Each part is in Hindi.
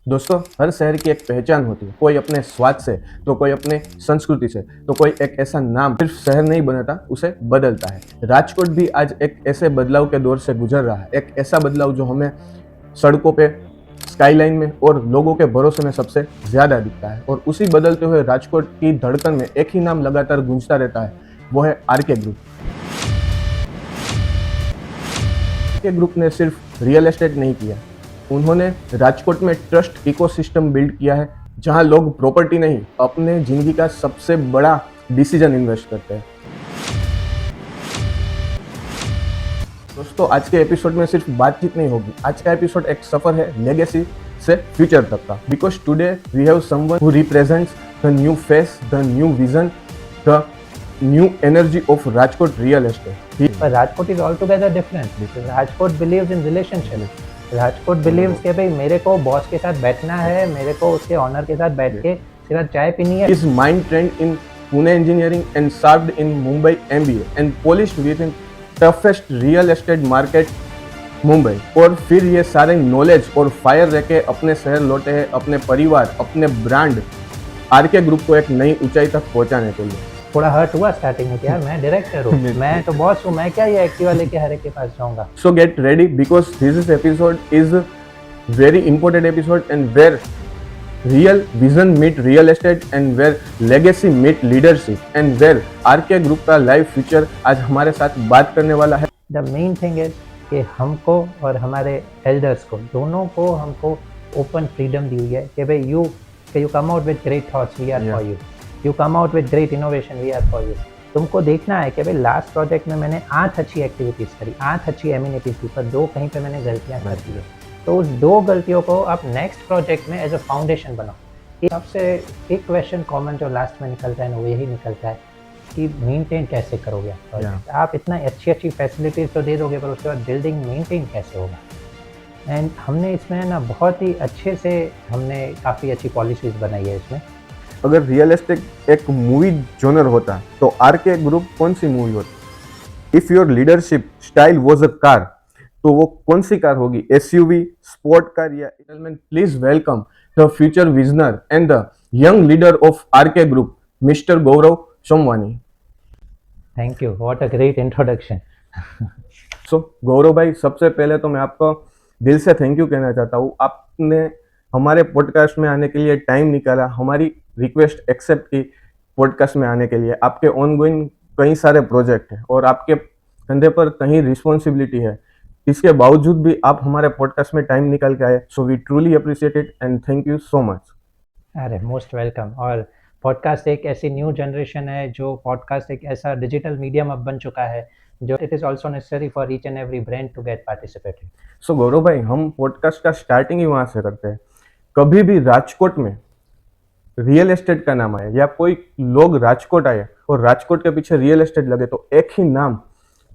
दोस्तों, हर शहर की एक पहचान होती है। कोई अपने स्वाद से, तो कोई अपने संस्कृति से, तो कोई एक ऐसा नाम सिर्फ शहर नहीं बनाता, उसे बदलता है। राजकोट भी आज एक ऐसे बदलाव के दौर से गुजर रहा है। एक ऐसा बदलाव जो हमें सड़कों पे, स्काईलाइन में और लोगों के भरोसे में सबसे ज्यादा दिखता है। और उसी बदलते हुए राजकोट की धड़कन में एक ही नाम लगातार गूंजता रहता है, वो है आरके ग्रुप। आरके ग्रुप ने सिर्फ रियल एस्टेट नहीं किया, उन्होंने राजकोट में ट्रस्ट इकोसिस्टम बिल्ड किया है, जहां लोग प्रॉपर्टी नहीं, अपने जिंदगी का सबसे बड़ा डिसीजन इन्वेस्ट करते हैं। दोस्तों, आज के एपिसोड में सिर्फ बातचीत नहीं होगी। आज का एपिसोड एक सफर है लेगेसी से फ्यूचर तक का। Because today we have someone who represents the new face, the new vision, the new energy of Rajkot real estate. But Rajkot is altogether different because Rajkot believes in relationship. Rajkot believes के भाई मेरे को बॉस के साथ बैठना है, मेरे को उसके ऑनर के साथ बैठ के सिर्फ चाय पीनी है। His mind trained in Pune engineering and served in Mumbai MBA and polished within toughest real estate market Mumbai. और फिर ये सारे नॉलेज और फायर लेके अपने शहर लौटे हैं, अपने परिवार, अपने ब्रांड आरके ग्रुप को एक नई ऊंचाई तक पहुंचाने के लिए। थोड़ा हर्ट हुआ स्टार्टिंग में कि यार मैं डायरेक्टर हूँ, मैं तो बॉस हूँ, मैं क्या ये एक्टिवा लेके हरे के पास जाऊंगा। So get ready because this episode is very important episode and where real vision meet real estate and where legacy meet leadership and where RK group का लाइव फ्यूचर आज हमारे साथ बात करने वाला है। द मेन थिंग इज कि हमको और हमारे एल्डर्स को दोनों को हमको ओपन फ्रीडम दी हुई है कि भाई you come out with great thoughts, we are for you. You come out with great innovation, we are for you. तुमको देखना है कि भाई लास्ट प्रोजेक्ट में मैंने 8 अच्छी एक्टिविटीज़ करी, 8 अच्छी एमिनिटीज़ थी, पर 2 कहीं पे मैंने गलतियाँ कर दी है। तो उस 2 गलतियों को आप नेक्स्ट प्रोजेक्ट में एज अ फाउंडेशन बनाओ। सबसे एक क्वेश्चन कॉमन जो लास्ट में निकलता है ना, वो यही निकलता है कि मेंटेन कैसे करोगे प्रोजेक्ट। आप इतना अच्छी फैसिलिटीज़ तो दे दोगे, पर उसके बाद बिल्डिंग मेंटेन कैसे होगा। एंड हमने इसमें ना बहुत ही अच्छे से हमने काफ़ी अच्छी पॉलिसीज़ बनाई है इसमें। अगर रियल एस्टेट एक मूवी जोनर होता तो आरके ग्रुप कौन सी मूवी होती? If your leadership style was a car, तो वो कौन सी कार होगी? एसयूवी, स्पोर्ट कार या Italian? Please welcome the future visionary and the young leader of RK group, mister Gaurav Somwani. Thank you, what a great introduction. So Gaurav भाई, सबसे पहले तो मैं आपको दिल से थैंक यू कहना चाहता हूँ। आपने हमारे पॉडकास्ट में आने के लिए टाइम निकाला, हमारी रिक्वेस्ट एक्सेप्ट की पॉडकास्ट में आने के लिए। आपके ऑनगोइंग कई सारे प्रोजेक्ट हैं और आपके कंधे पर कहीं रिस्पॉन्सिबिलिटी है, इसके बावजूद भी आप हमारे पॉडकास्ट में टाइम निकाल के आए। So we truly appreciate it and thank you so much. अरे मोस्ट वेलकम। और पॉडकास्ट एक ऐसी न्यू जनरेशन है, जो पॉडकास्ट एक ऐसा डिजिटल मीडियम अब बन चुका है जो it is also necessary for each and every brand to get participated. So Gaurav भाई, हम पॉडकास्ट का स्टार्टिंग ही वहां से करते हैं। कभी भी राजकोट में रियल एस्टेट का नाम आया या कोई लोग राजकोट आए और राजकोट के पीछे रियल एस्टेट लगे, तो एक ही नाम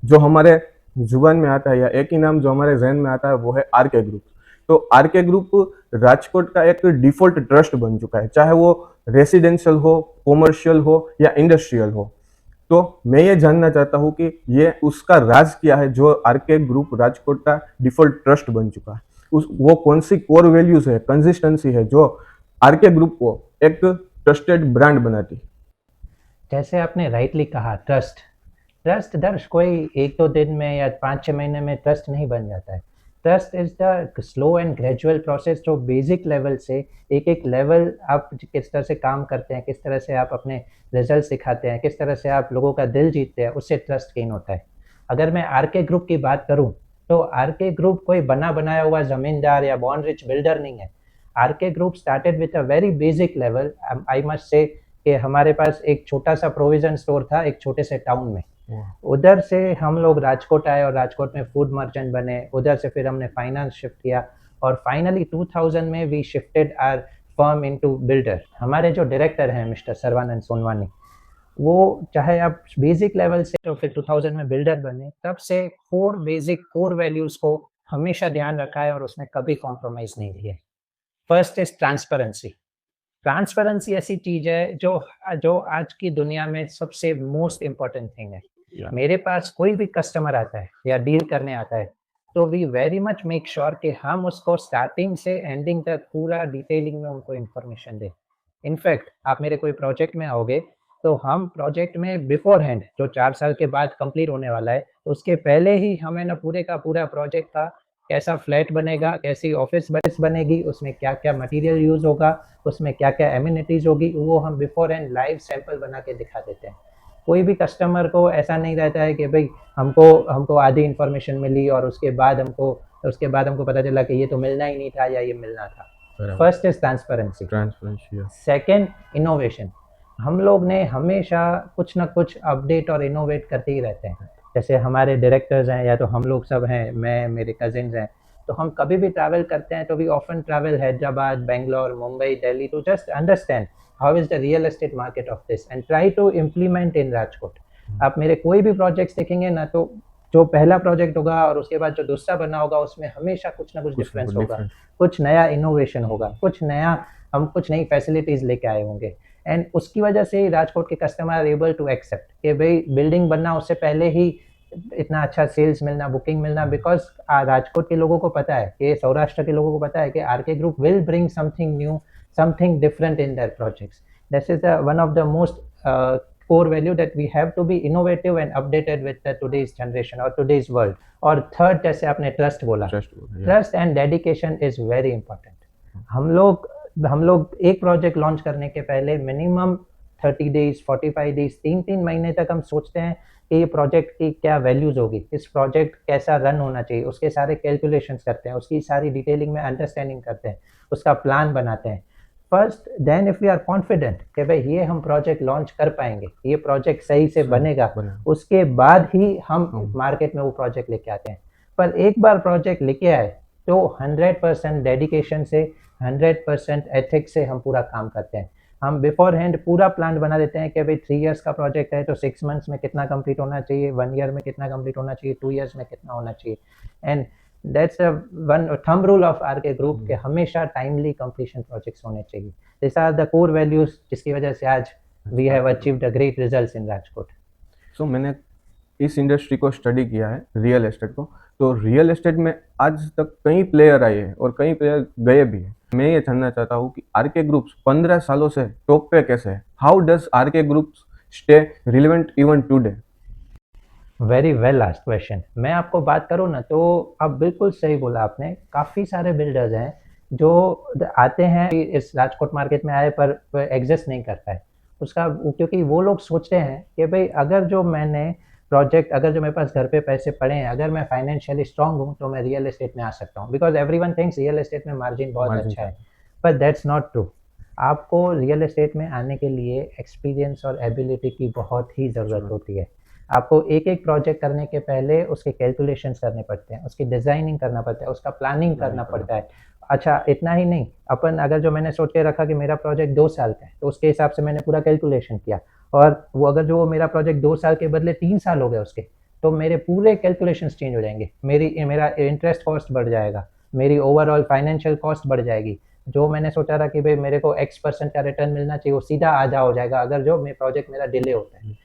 जो हमारे जुबान में आता है या एक ही नाम जो हमारे जहन में आता है, वो है आरके ग्रुप। तो आरके ग्रुप राजकोट का एक डिफॉल्ट ट्रस्ट बन चुका है, चाहे वो रेसिडेंशियल हो, कॉमर्शियल हो या इंडस्ट्रियल हो। तो मैं ये जानना चाहता हूँ कि ये उसका राज क्या है जो आरके ग्रुप राजकोट का डिफॉल्ट ट्रस्ट बन चुका है। वो कौन सी कोर वैल्यूज है, कंसिस्टेंसी है जो आरके ग्रुप को एक ट्रस्टेड ब्रांड बनाती। जैसे आपने राइटली कहा, ट्रस्ट। ट्रस्ट दर्श कोई 1-2 दिन में या 5-6 महीने में ट्रस्ट नहीं बन जाता है। Trust is the slow and gradual process, जो बेसिक लेवल से एक लेवल आप किस तरह से काम करते हैं, किस तरह से आप अपने रिजल्ट दिखाते हैं, किस तरह से आप लोगों का दिल जीतते हैं, उससे ट्रस्ट गेन होता है। अगर मैं आरके ग्रुप की बात करूं, तो आरके ग्रुप कोई बना बनाया हुआ ज़मींदार या बॉर्न रिच बिल्डर नहीं है। RK group started with a very basic level. I must say कि हमारे पास एक छोटा सा प्रोविजन स्टोर था एक छोटे से टाउन में। उधर से हम लोग राजकोट आए और राजकोट में फूड मर्चेंट बने। उधर से फिर हमने फाइनेंस शिफ्ट किया और फाइनली 2000 में we shifted our firm into builder. हमारे जो डायरेक्टर हैं मिस्टर सर्वानंद सोनवानी, वो चाहे आप बेसिक लेवल से तो फिर 2000 में बिल्डर बने, तब से 4 बेसिक कोर वैल्यूज़ को हमेशा ध्यान रखा है और उसमें कभी कॉम्प्रोमाइज़ नहीं की है। First is transparency. ट्रांसपेरेंसी ऐसी चीज़ है जो जो आज की दुनिया में सबसे मोस्ट इम्पोर्टेंट थिंग है। मेरे पास कोई भी कस्टमर आता है या डील करने आता है, तो we very much make sure कि हम उसको स्टार्टिंग से एंडिंग तक पूरा डिटेलिंग में उनको इन्फॉर्मेशन दें। इनफैक्ट आप मेरे कोई प्रोजेक्ट में आओगे, तो हम प्रोजेक्ट में बिफोर हैंड जो 4 साल के बाद कंप्लीट होने वाला है, उसके पहले ही हमें ना पूरे का पूरा प्रोजेक्ट का कैसा फ्लैट बनेगा, कैसी ऑफ़िस बनेगी, उसमें क्या-क्या मटीरियल यूज़ होगा, उसमें क्या-क्या एमिनिटीज़ होगी, वो हम बिफोर हैंड लाइव सैंपल बना के दिखा देते हैं। कोई भी कस्टमर को ऐसा नहीं रहता है कि भई हमको हमको आधी इन्फॉर्मेशन मिली और उसके बाद हमको पता चला कि ये तो मिलना ही नहीं था या ये मिलना था। बराबर। First is transparency. Transparency. Second, innovation. हम लोग ने हमेशा कुछ ना कुछ अपडेट और इनोवेट करते ही रहते हैं। जैसे हमारे डायरेक्टर्स हैं या तो हम लोग सब हैं, मैं, मेरे कज़िन्स हैं, तो हम कभी भी ट्रैवल करते हैं तो we often travel Hyderabad, Bangalore, Mumbai, Delhi to just understand how is the real estate market of this and try to implement in Rajkot. आप मेरे कोई भी प्रोजेक्ट्स देखेंगे ना, तो जो पहला प्रोजेक्ट होगा और उसके बाद जो दूसरा बना होगा, उसमें हमेशा कुछ ना कुछ कुछ ना डिफरेंस कुछ होगा, डिफरेंस। कुछ नया इनोवेशन होगा, हम कुछ नई फैसिलिटीज़ लेके आए होंगे। एंड उसकी वजह से ही राजकोट के customer are able to accept कि भई बिल्डिंग बनना उससे पहले ही इतना अच्छा सेल्स मिलना, बुकिंग मिलना, बिकॉज़ राजकोट के लोगों को पता है कि सौराष्ट्र के लोगों को पता है कि RK group will bring something new, something different in their projects. This is the one of the most core value that we have to be innovative and updated with the today's generation or today's world. और थर्ड, जैसे आपने ट्रस्ट बोला, trust. Trust and dedication is very important. हम लोग एक प्रोजेक्ट लॉन्च करने के पहले मिनिमम 30 डेज, 45 डेज, 3 महीने तक हम सोचते हैं कि ये प्रोजेक्ट की क्या वैल्यूज होगी, इस प्रोजेक्ट कैसा रन होना चाहिए, उसके सारे कैलकुलेशंस करते हैं, उसकी सारी डिटेलिंग में अंडरस्टैंडिंग करते हैं, उसका प्लान बनाते हैं। First then if we are confident कि भाई ये हम प्रोजेक्ट लॉन्च कर पाएंगे, ये प्रोजेक्ट सही से बनेगा, उसके बाद ही हम मार्केट में वो प्रोजेक्ट लेके आते हैं। पर एक बार प्रोजेक्ट लेके आए तो 100% डेडिकेशन से, 100% एथिक्स से हम पूरा काम करते हैं। हम बिफोर हैंड पूरा प्लान बना देते हैं कि भाई 3 इयर्स का प्रोजेक्ट है तो 6 मंथ्स में कितना कंप्लीट होना चाहिए, 1 ईयर में कितना कंप्लीट होना चाहिए, 2 इयर्स में कितना होना चाहिए। And that's a one thumb rule of RK group कि हमेशा टाइमली कंप्लीशन प्रोजेक्ट्स होने चाहिए। This are the core values जिसकी वजह से आज we have achieved a great results in Rajkot. So मैंने इस इंडस्ट्री को स्टडी किया है, रियल एस्टेट को। तो रियल एस्टेट में आज तक कई प्लेयर आए हैं और कई प्लेयर गए भी हैं। मैं ये जानना चाहता हूँ कि आरके ग्रुप्स 15 सालों से टॉप पे कैसे है? How does RK groups stay relevant even today? Very well asked question. मैं आपको बात करूँ ना, तो अब बिल्कुल सही बोला आपने। काफ़ी सारे बिल्डर्स हैं जो आते हैं इस राजकोट मार्केट में आए पर एग्जिस्ट नहीं कर पाए। क्योंकि वो लोग सोचते हैं कि भाई अगर जो मेरे पास घर पे पैसे पड़े हैं, अगर मैं फाइनेंशियली स्ट्रांग हूँ तो मैं रियल एस्टेट में आ सकता हूँ, because everyone thinks real estate में मार्जिन बहुत अच्छा है। पर दैट्स नॉट ट्रू। आपको रियल एस्टेट में आने के लिए एक्सपीरियंस और एबिलिटी की बहुत ही ज़रूरत होती है। आपको एक-एक प्रोजेक्ट करने के पहले उसके कैलकुलेशंस करने पड़ते हैं, उसकी डिज़ाइनिंग करना पड़ता है, उसका प्लानिंग करना पड़ता है। अच्छा, इतना ही नहीं, जो मैंने सोच के रखा कि मेरा प्रोजेक्ट 2 साल का है, तो उसके हिसाब से मैंने पूरा कैलकुलेशन किया, और वो मेरा प्रोजेक्ट 2 साल के बदले 3 साल हो गए उसके, तो मेरे पूरे कैलकुलेशंस चेंज हो जाएँगे। मेरा इंटरेस्ट कॉस्ट बढ़ जाएगा, मेरी ओवरऑल फाइनेंशियल कॉस्ट बढ़ जाएगी। जो मैंने सोचा था कि भई मेरे को X% का रिटर्न मिलना चाहिए, वो सीधा आधा हो जाएगा अगर प्रोजेक्ट मेरा डिले होता है।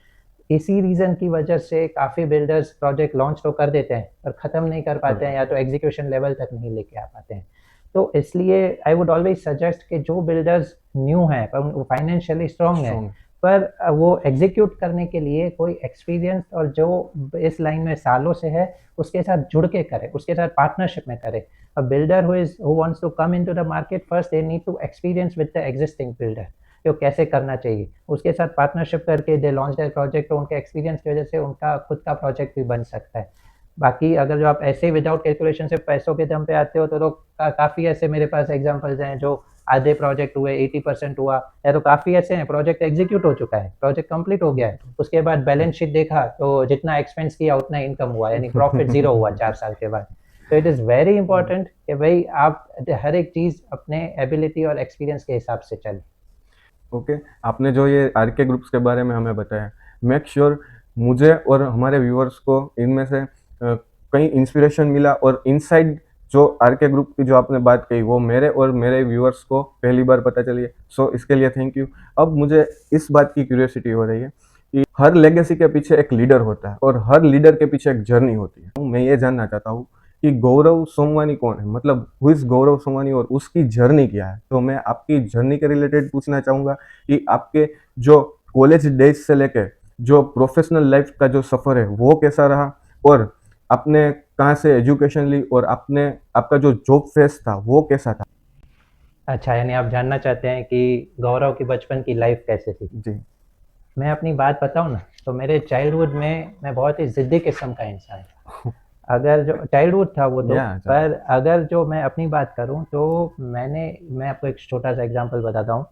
इसी रीज़न की वजह से काफ़ी बिल्डर्स प्रोजेक्ट लॉन्च तो कर देते हैं पर ख़त्म नहीं कर पाते हैं, या तो एग्जीक्यूशन लेवल तक नहीं लेके आ पाते हैं। तो इसलिए आई वुड ऑलवेज सजेस्ट कि जो बिल्डर्स न्यू हैं पर वो फाइनेंशियली स्ट्रांग हैं, पर वो एग्जीक्यूट करने के लिए कोई एक्सपीरियंस और जो इस लाइन में सालों से है उसके साथ जुड़ के करे, उसके साथ पार्टनरशिप में करे। A builder who wants to come into the market, first they need to experience with the existing builder, तो कैसे करना चाहिए, उसके साथ पार्टनरशिप करके दे लॉन्च देयर प्रोजेक्ट, तो उनके एक्सपीरियंस की वजह से उनका खुद का प्रोजेक्ट भी बन सकता है। बाकी अगर जो आप ऐसे विदाउट कैलकुलेशन से पैसों के दम पे आते हो तो काफ़ी ऐसे मेरे पास एग्जांपल्स हैं जो आधे प्रोजेक्ट हुए, 80% हुआ, या तो काफ़ी ऐसे हैं प्रोजेक्ट एग्जीक्यूट हो चुका है, प्रोजेक्ट कंप्लीट हो गया है, उसके बाद बैलेंस शीट देखा तो जितना एक्सपेंस किया उतना इनकम हुआ, यानी प्रॉफिट 0 हुआ 4 साल के बाद। तो इट इज़ वेरी इंपॉर्टेंट कि भाई आप हर एक चीज़ अपने एबिलिटी और एक्सपीरियंस के हिसाब से चलें। ओके, आपने जो ये आरके ग्रुप्स के बारे में हमें बताया, मेक श्योर मुझे और हमारे व्यूअर्स को इनमें से कहीं इंस्पिरेशन मिला, और इनसाइड जो आरके ग्रुप की जो आपने बात कही वो मेरे और मेरे व्यूअर्स को पहली बार पता चली है। सो इसके लिए थैंक यू। अब मुझे इस बात की क्यूरियोसिटी हो रही है कि हर लेगेसी के पीछे एक लीडर होता है और हर लीडर के पीछे एक जर्नी होती है। मैं ये जानना चाहता हूँ कि गौरव सोमवानी कौन है, मतलब हु इज गौरव सोमवानी और उसकी जर्नी क्या है। तो मैं आपकी जर्नी के रिलेटेड पूछना चाहूँगा कि आपके जो कॉलेज डेज से लेके जो प्रोफेशनल लाइफ का जो सफ़र है वो कैसा रहा, और आपने कहाँ से एजुकेशन ली, और आपने आपका जो जॉब फेस था वो कैसा था। अच्छा, यानी आप जानना चाहते हैं कि गौरव की बचपन की लाइफ कैसे थी? जी। मैं अपनी बात बताऊँ ना, तो मेरे चाइल्डहुड में मैं बहुत ही ज़िद्दी किस्म का इंसान था। अगर जो चाइल्डहुड था वो तो, या पर अगर जो मैं अपनी बात करूँ तो मैं आपको एक छोटा-सा एग्ज़ाम्पल बताता हूँ।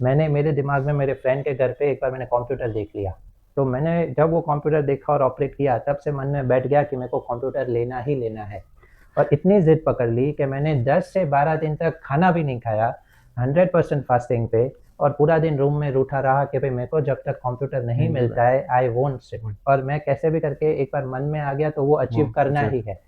मेरे दिमाग में मेरे फ्रेंड के घर पे एक बार मैंने कंप्यूटर देख लिया। तो मैंने जब वो कंप्यूटर देखा और ऑपरेट किया, तब से मन में बैठ गया कि मेरे को कंप्यूटर लेना ही लेना है। और इतनी ज़िद पकड़ ली कि मैंने 10 से 12 दिन तक खाना भी नहीं खाया, 100% फास्टिंग पे, और पूरा दिन रूम में रूठा रहा कि भई मेरे को जब तक कंप्यूटर नहीं नहीं मिलता है, आई वोंट सिट। और मैं कैसे भी करके एक बार मन में आ गया तो वो अचीव करना ही है।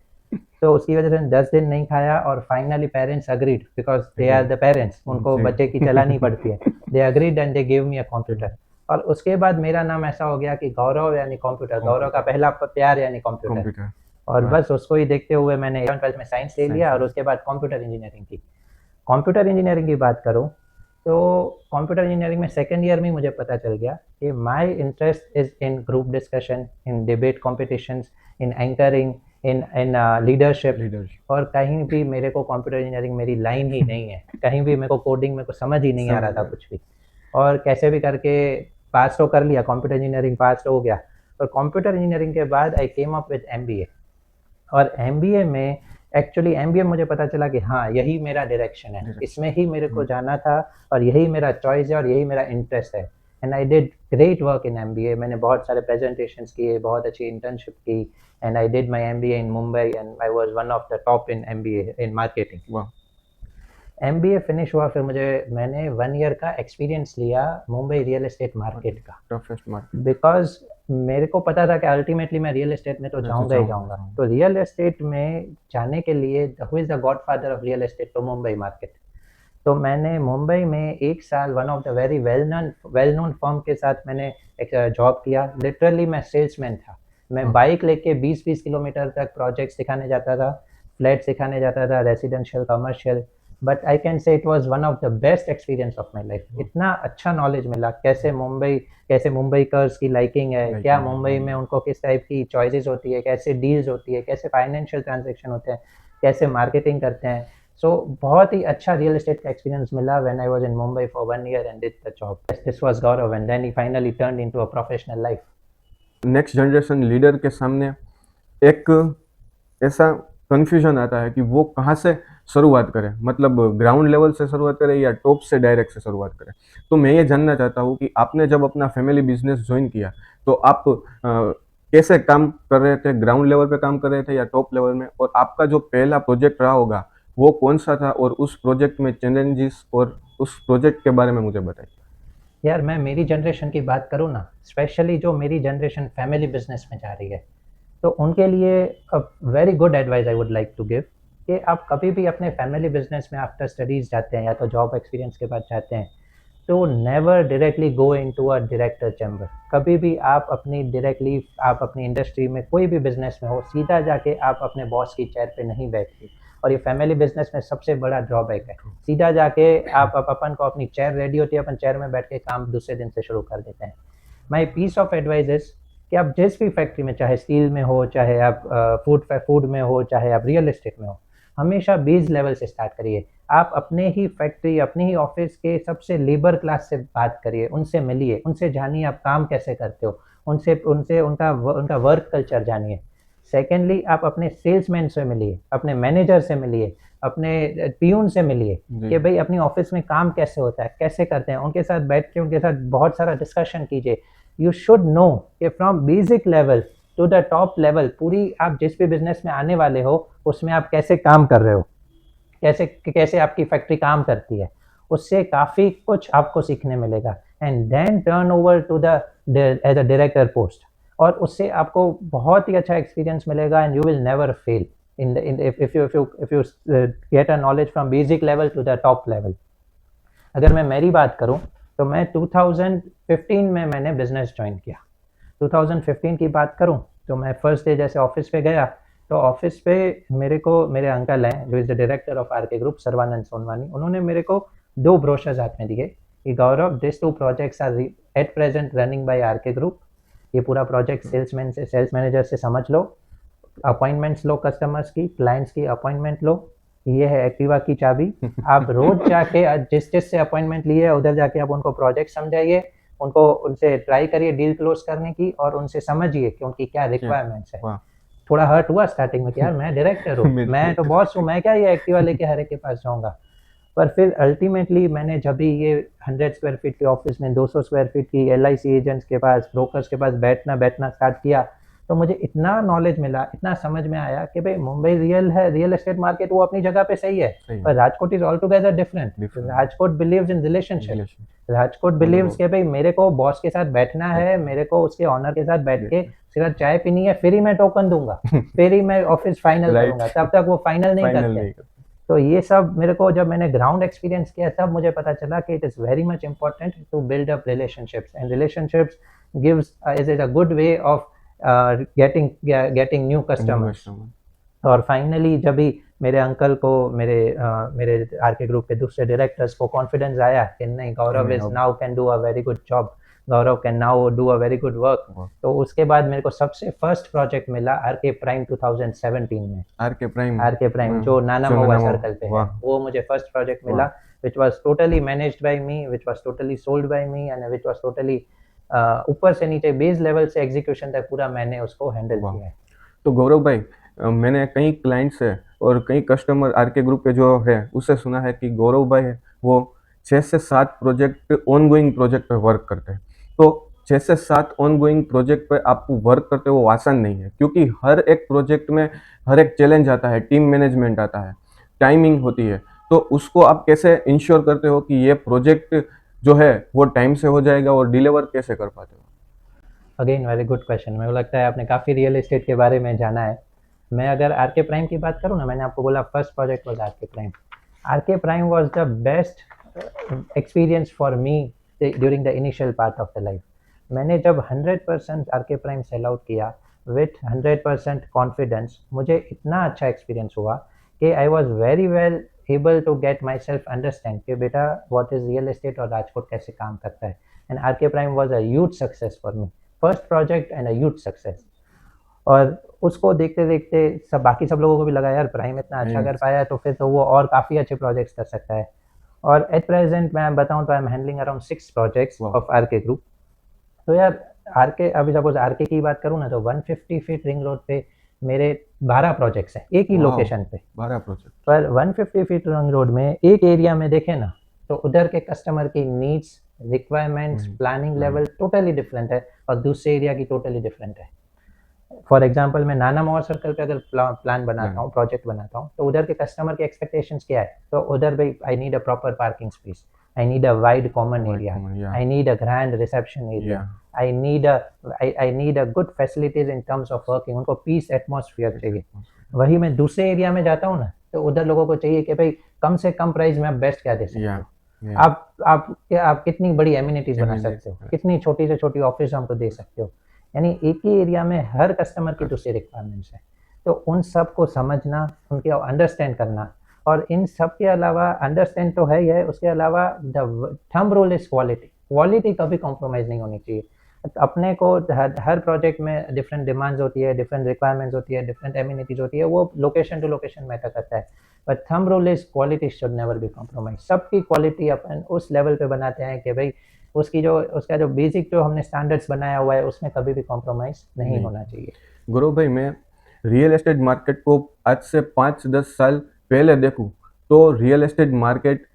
तो उसकी वजह से 10 दिन नहीं खाया, और finally parents agreed, because they are the parents, उनको जी। बच्चे की चलानी पड़ती है। They agreed and they give me a computer. और उसके बाद मेरा नाम ऐसा हो गया कि गौरव यानी कंप्यूटर, गौरव का पहला प्यार यानी कंप्यूटर। कंप्यूटर। और वाह। बस उसको ही देखते हुए मैंने 11th-12th में साइंस ले लिया, और उसके बाद कंप्यूटर इंजीनियरिंग की। कंप्यूटर इंजीनियरिंग की बात करूँ, तो कंप्यूटर इंजीनियरिंग में सेकंड ईयर में ही मुझे पता चल गया कि my interest is in group discussion, in debate competitions, in anchoring, in leadership. Leadership. और कहीं भी मेरे को कंप्यूटर इंजीनियरिंग मेरी लाइन ही नहीं है। कहीं भी मेरे को कोडिंग में कुछ समझ ही नहीं आ रहा था कुछ भी। और कैसे भी करके पास तो कर लिया, कंप्यूटर इंजीनियरिंग पास तो हो गया। और कंप्यूटर इंजीनियरिंग के बाद आई केम अप विद एमबीए। और एमबीए में एक्चुअली एमबीए मुझे पता चला कि हाँ, यही मेरा डायरेक्शन है, इसमें ही मेरे को जाना था, और यही मेरा चॉइस है, और यही मेरा इंटरेस्ट है। And I did great work in MBA. मैंने बहुत सारे प्रेजेंटेशंस किए, बहुत अच्छी इंटर्नशिप की, and I did my MBA in Mumbai, and I was one of the top in MBA in marketing. वाह। एमबीए फिनिश हुआ, फिर मैंने 1 ईयर का एक्सपीरियंस लिया मुंबई रियल एस्टेट मार्केट का। Toughest market. बिकॉज़ मेरे को पता था कि अल्टीमेटली मैं रियल एस्टेट में तो जाऊँगा ही जाऊँगा। तो रियल एस्टेट में जाने के लिए who is the godfather of real estate, तो मुंबई मार्केट। तो मैंने मुंबई में 1 साल one of the very well known firm के साथ मैंने एक जॉब किया। लिटरली मैं सेल्समैन था। मैं बाइक लेके 20-20 किलोमीटर तक प्रोजेक्ट्स दिखाने जाता था, फ्लैट्स दिखाने जाता था, residential, commercial. But I can say it was one of the best experience of my life. इतना अच्छा नॉलेज मिला, कैसे मुंबईकर्स की लाइकिंग है, क्या मुंबई में उनको किस टाइप की चॉइसेस होती है, कैसे डील्स होती है, कैसे फाइनेंशियल ट्रांज़ैक्शन होते हैं, कैसे मार्केटिंग करते हैं। सो बहुत ही अच्छा रियल एस्टेट का एक्सपीरियंस मिला when I was in Mumbai for 1 year and did the job. This was Gaurav, and then he finally turned into a professional life. Next generation leader के सामने एक ऐसा कन्फ्यूजन आता है कि वो कहाँ से शुरुआत करें, मतलब ग्राउंड लेवल से शुरुआत करें या टॉप से डायरेक्ट से शुरुआत करें। तो मैं ये जानना चाहता हूँ कि आपने जब अपना फैमिली बिजनेस ज्वाइन किया तो आप कैसे काम कर रहे थे, ग्राउंड लेवल पे काम कर रहे थे या टॉप लेवल में, और आपका जो पहला प्रोजेक्ट रहा होगा वो कौन सा था, और उस प्रोजेक्ट में चैलेंजेस और उस प्रोजेक्ट के बारे में मुझे बताइए। यार, मैं मेरी जनरेशन की बात करूँ ना, स्पेशली जो मेरी जनरेशन फैमिली बिजनेस में जा रही है, तो उनके लिए a very good advice I would like to give कि आप कभी भी अपने फैमिली बिजनेस में आफ्टर स्टडीज़ जाते हैं या तो जॉब एक्सपीरियंस के बाद जाते हैं, तो never directly go into a director chamber. कभी भी आप अपनी इंडस्ट्री में कोई भी बिजनेस में हो, सीधा जाके आप अपने बॉस की चेयर पे नहीं बैठिए। और ये फैमिली बिजनेस में सबसे बड़ा ड्रॉबैक है। सीधा जाके आप अपन को अपनी चेयर रेडी होती है, अपन चेयर में बैठ के काम दूसरे दिन से शुरू कर देते हैं। माई पीस ऑफ एडवाइस इज़ कि आप जिस भी फैक्ट्री में, चाहे स्टील में हो, चाहे आप फूड में हो, चाहे आप रियल एस्टेट में हो, हमेशा बेस लेवल से स्टार्ट करिए। आप अपने ही फैक्ट्री, अपने ही ऑफिस के सबसे लेबर क्लास से बात करिए, उनसे मिलिए, उनसे जानिए आप काम कैसे करते हो, उनसे उनसे उनका वर्क कल्चर जानिए। सेकेंडली, आप अपने सेल्समैन से मिलिए, अपने मैनेजर से मिलिए, अपने पियून से मिलिए कि भाई अपनी ऑफिस में काम कैसे होता है, कैसे करते हैं। उनके साथ बैठ के उनके साथ बहुत सारा डिस्कशन कीजिए। यू शुड नो कि from basic level to the top level, पूरी आप जिस भी बिजनेस में आने वाले हो उसमें आप कैसे काम कर रहे हो, कैसे कैसे आपकी फैक्ट्री काम करती है, उससे काफ़ी कुछ आपको सीखने मिलेगा। And then turn over to the as a director post, और उससे आपको बहुत ही अच्छा एक्सपीरियंस मिलेगा, and you will never fail in if you get a knowledge from basic level to the top level. अगर मैं मेरी बात करूं, तो मैं 2015 में मैंने बिजनेस ज्वाइन किया। 2015 की बात करूं तो मैं फर्स्ट डे जैसे ऑफिस पे गया, तो ऑफिस पे मेरे को मेरे अंकल हैं जो is the director of RK group, Sarvanand Sonwani, उन्होंने मेरे को 2 ब्रोशर्स हाथ में दिए कि Gaurav, this 2 projects are at present running by RK group. ये पूरा प्रोजेक्ट सेल्स मैनेजर से समझ लो, अपॉइंटमेंट्स लो कस्टमर्स की, क्लाइंट्स की अपॉइंटमेंट लो, ये है एक्टिवा की चाबी। आप रोज जाके जिस जिस से अपॉइंटमेंट लिए है उधर जाके आप उनको प्रोजेक्ट समझाइए, उनको उनसे ट्राई करिए डील क्लोज करने की, और उनसे समझिए कि उनकी क्या रिक्वायरमेंट्स है। वाह। थोड़ा हर्ट हुआ स्टार्टिंग में कि यार मैं डायरेक्टर हूँ, बिल्कुल। मैं तो बॉस हूँ, मैं क्या ये एक्टिवा लेके हर एक के पास जाऊंगा। पर फिर अल्टीमेटली मैंने जब भी ये 100 स्क्वायर फीट के ऑफिस में 200 स्क्वायर फीट की LIC एजेंट्स के पास, ब्रोकर्स के पास बैठना स्टार्ट किया, तो मुझे इतना नॉलेज मिला, इतना समझ में आया कि भाई मुंबई रियल एस्टेट मार्केट वो अपनी जगह पे सही है, सही है। पर Rajkot is all together different. Different. Rajkot believes in relationship, Relation. Rajkot believes के भाई मेरे को बॉस के साथ बैठना है, मेरे को उसके ऑनर के साथ बैठ के उसके साथ चाय पीनी है, फिर ही मैं टोकन दूंगा, फिर ही मैं ऑफिस फाइनल Right. करूंगा, तब तक वो फाइनल नहीं फाइनल करते। नहीं करते। तो ये सब मेरे को जब मैंने ग्राउंड एक्सपीरियंस किया तब मुझे पता चला कि it is very much important to build up relationships, and relationships gives is a good way of getting new customers. और फाइनली जब भी मेरे अंकल को, मेरे आरके ग्रुप के दूसरे डायरेक्टर्स को कॉन्फिडेंस आया कि नहीं, Gaurav is now can do a very good job, Gaurav can now do a very good work, तो उसके बाद मेरे को सबसे फर्स्ट प्रोजेक्ट मिला आरके प्राइम 2017 में। आरके प्राइम जो नाना जो महुआ नाना सर्कल पे है, वाह। वो मुझे फर्स्ट प्रोजेक्ट मिला, which was totally managed by me, which was totally sold by me, and which was totally ऊपर से नीचे बेस लेवल से एग्जीक्यूशन तक पूरा मैंने उसको हैंडल वाह। किया है। तो गौरव भाई, मैंने कई क्लाइंट से और कई कस्टमर आरके ग्रुप के जो है उससे सुना है कि गौरव भाई है वो 6 से 7 प्रोजेक्ट ऑनगोइंग प्रोजेक्ट पे वर्क करते हैं। तो 6 से 7 ऑनगोइंग प्रोजेक्ट पे आप वर्क करते हो, वो आसान नहीं है, क्योंकि हर एक प्रोजेक्ट में हर एक चैलेंज आता है, टीम मैनेजमेंट आता है, टाइमिंग होती है। तो उसको आप कैसे इंश्योर करते हो कि ये प्रोजेक्ट जो है वो टाइम से हो जाएगा, और डिलीवर कैसे कर पाते हो? Again very good question. मेरे को लगता है आपने काफ़ी रियल एस्टेट के बारे में जाना है। मैं अगर आरके प्राइम की बात करूँ ना, मैंने आपको बोला first project was RK prime. RK prime was the best experience for me during the initial part of the life. मैंने जब 100% आरके प्राइम सेल आउट किया विथ 100% कॉन्फिडेंस, मुझे इतना अच्छा एक्सपीरियंस हुआ कि I was very well able to get myself understand कि बेटा व्हाट इज़ रियल एस्टेट और राजकोट कैसे काम करता है। And RK prime was a huge success for me, first project and a huge success. और उसको देखते देखते बाकी सब लोगों को भी लगा यार प्राइम इतना अच्छा कर पाया, तो फिर तो वो और काफ़ी अच्छे प्रोजेक्ट्स कर सकता है। और एट प्रेजेंट मैं बताऊं तो I am handling around 6 projects of RK group. तो यार आरके, अभी सपोज आरके की बात करूँ ना, तो 150 फीट रिंग रोड पे मेरे 12 प्रोजेक्ट्स हैं एक ही लोकेशन पे। 12 प्रोजेक्ट पर 150 फीट रिंग रोड में एक एरिया में देखें ना, तो उधर के कस्टमर की needs, requirements, planning level totally different है, और दूसरे एरिया की टोटली डिफरेंट है। फॉर एग्जाम्पल मैं नाना मोहर सर्कल पे अगर प्लान बनाता हूँ, प्रोजेक्ट बनाता हूँ, तो उधर के कस्टमर के एक्सपेक्टेशंस क्या है, तो उधर भाई I need a proper parking space, I need a wide common area, I need a grand reception area, I need a good facilities in terms of working, उनको पीस एटमॉस्फेयर चाहिए। वही मैं दूसरे एरिया में जाता हूँ ना, तो उधर लोगों को चाहिए कि भाई कम से कम प्राइस में आप बेस्ट क्या दे सकते हो, आप कितनी बड़ी एमिनिटीज बना सकते हो, कितनी छोटी से छोटी ऑफिस हमको दे सकते हो। यानी एक ही एरिया में हर कस्टमर की दूसरी रिक्वायरमेंट्स है, तो उन सब को समझना, उनके अंडरस्टैंड करना, और इन सब के अलावा अंडरस्टैंड तो है ही है, उसके अलावा the thumb rule is quality. Quality कभी कॉम्प्रोमाइज़ नहीं होनी चाहिए। अपने को हर प्रोजेक्ट में डिफरेंट डिमांड्स होती है, डिफरेंट रिक्वायरमेंट्स होती है, डिफरेंट एमिनिटीज होती है, वो लोकेशन टू लोकेशन मैटर करता है, but thumb rule is quality should never be compromise. सबकी क्वालिटी अपन उस लेवल पे बनाते हैं कि भाई उसका जो बेसिक जो हमने स्टैंडर्ड्स बनाया हुआ है उसमें कभी भी कॉम्प्रोमाइज नहीं होना चाहिए। गौरव भाई, मैं रियल एस्टेट मार्केट को आज से 5-10 साल पहले देखूं तो real estate market